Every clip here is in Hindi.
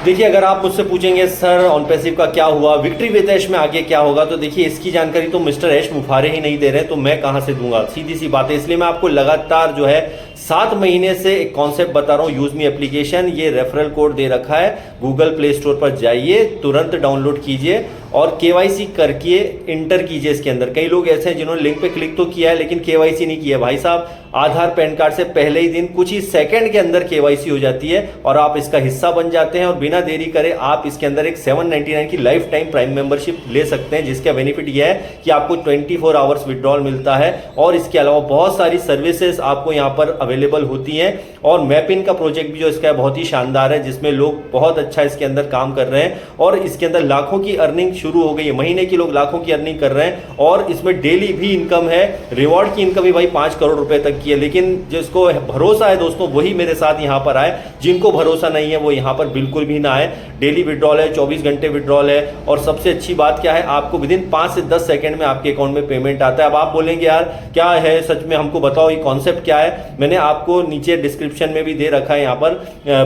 देखिए, अगर आप मुझसे पूछेंगे सर ऑन पैसिव का क्या हुआ, विक्ट्री विद ऐश में आगे क्या होगा, तो देखिए इसकी जानकारी तो मिस्टर ऐश मुफारे ही नहीं दे रहे, तो मैं कहां से दूंगा, सीधी सी बात है। इसलिए मैं आपको लगातार जो है 7 महीने से एक कॉन्सेप्ट बता रहा हूं। यूज मी एप्लीकेशन, ये रेफरल कोड दे रखा है, गूगल प्ले स्टोर पर जाइए, तुरंत डाउनलोड कीजिए और केवाईसी करके इंटर कीजिए इसके अंदर। कई लोग ऐसे हैं जिन्होंने लिंक पे क्लिक तो किया है लेकिन केवाईसी नहीं किया। भाई साहब, आधार पैन कार्ड से पहले ही दिन कुछ ही सेकंड के अंदर केवाईसी हो जाती है और आप इसका हिस्सा बन जाते हैं। और बिना देरी करे आप इसके अंदर एक 799 की लाइफ टाइम प्राइम मेंबरशिप ले सकते हैं, जिसका बेनिफिट यह है कि आपको 24 आवर्स विड्रॉल मिलता है और इसके अलावा बहुत सारी सर्विसेज आपको यहां पर अवेलेबल होती हैं। और मैपिन का प्रोजेक्ट भी जो इसका है बहुत ही शानदार है, जिसमें लोग बहुत अच्छा इसके अंदर काम कर रहे हैं और इसके अंदर लाखों की अर्निंग शुरू हो गई है। महीने की लोग लाखों की अर्निंग कर रहे हैं और इसमें डेली भी इनकम है। रिवॉर्ड की इनकम भी भाई 5 करोड़ रुपए तक की है। लेकिन जिसको भरोसा है दोस्तों वही मेरे साथ यहां पर आए, जिनको भरोसा नहीं है वो यहां पर बिल्कुल भी ना आए। डेली विड्रॉल है, 24 घंटे विड्रॉल है और सबसे अच्छी बात क्या है, आपको विदिन 5 से 10 सेकंड में आपके अकाउंट में पेमेंट आता है। अब आप बोलेंगे यार क्या है, सच में हमको बताओ ये कॉन्सेप्ट क्या है। मैंने आपको नीचे डिस्क्रिप्शन में भी दे रखा है, यहां पर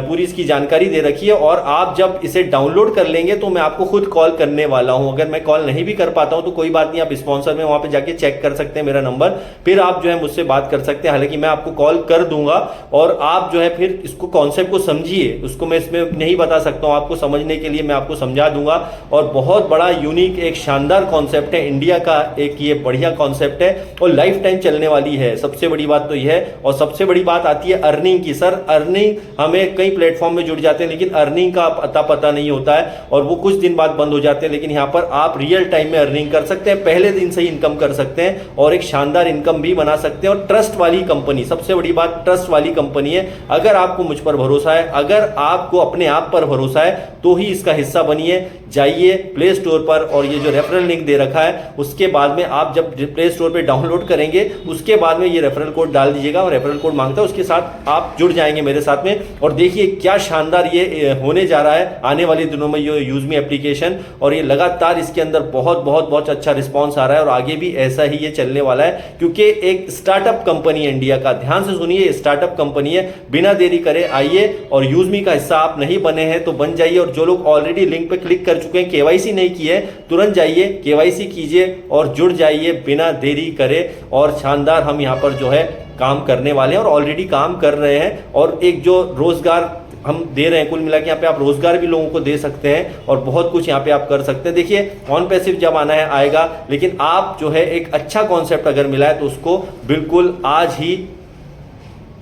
पूरी इसकी जानकारी दे रखी है। और आप जब इसे डाउनलोड कर लेंगे तो मैं आपको खुद कॉल करने वाला हूं। अगर मैं कॉल नहीं भी कर पाता हूं तो कोई बात नहीं, आप स्पॉन्सर में वहां पे जाके चेक कर सकते हैं मेरा नंबर, फिर आप जो है मुझसे बात कर सकते हैं। हालांकि मैं आपको कॉल कर दूंगा और आप जो है फिर इसको कॉन्सेप्ट को समझिए। उसको मैं इसमें नहीं बता सकता हूं, आपको समझने के लिए मैं आपको समझा दूंगा। और बहुत बड़ा यूनिक एक शानदार कॉन्सेप्ट है, इंडिया का एक ये बढ़िया कॉन्सेप्ट है और लाइफ टाइम चलने वाली है। सबसे बड़ी बात तो यह है। और सबसे बड़ी बात आती है अर्निंग की। सर अर्निंग, हमें कई प्लेटफॉर्म में जुड़ जाते हैं लेकिन अर्निंग का पता नहीं होता है और वो कुछ दिन बाद बंद हो जाते हैं। लेकिन यहां पर आप रियल टाइम में अर्निंग कर सकते हैं, पहले दिन से ही इनकम कर सकते हैं और एक शानदार इनकम भी बना सकते हैं। और ट्रस्ट वाली कंपनी, सबसे बड़ी बात ट्रस्ट वाली कंपनी है। अगर आपको मुझ पर भरोसा है, अगर आपको अपने आप पर भरोसा है तो ही इसका हिस्सा बनिए। जाइए प्ले स्टोर पर और ये जो रेफरल लिंक दे रखा है उसके बाद में आप जब प्ले स्टोर पे डाउनलोड करेंगे उसके बाद में ये रेफरल कोड डाल दीजिएगा और रेफरल कोड मांगता है, उसके साथ आप जुड़ जाएंगे मेरे साथ में। और देखिए क्या शानदार ये होने जा रहा है आने वाले दिनों में ये यूज मी एप्लीकेशन। और ये लगातार इसके अंदर बहुत अच्छा रिस्पॉन्स आ रहा है और आगे भी ऐसा ही ये चलने वाला है, क्योंकि एक स्टार्टअप कंपनी है इंडिया का। ध्यान से सुनिए, स्टार्टअप कंपनी है। बिना देरी करे आइए और यूज मी का हिस्सा आप नहीं बने हैं तो बन जाइए। और जो लोग ऑलरेडी लिंक पे क्लिक कर चुके हैं, केवाईसी नहीं किए, तुरंत जाइए केवाईसी कीजिए और जुड़ जाइए बिना देरी करे। और शानदार हम यहां पर जो है काम करने वाले हैं और ऑलरेडी काम कर रहे हैं। और एक जो रोजगार हम दे रहे हैं, कुल मिला के यहाँ पे आप रोजगार भी लोगों को दे सकते हैं और बहुत कुछ यहाँ पे आप कर सकते हैं। देखिए ऑन पैसिव जब आना है आएगा, लेकिन आप जो है एक अच्छा कॉन्सेप्ट अगर मिला है तो उसको बिल्कुल आज ही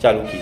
चालू कीजिए।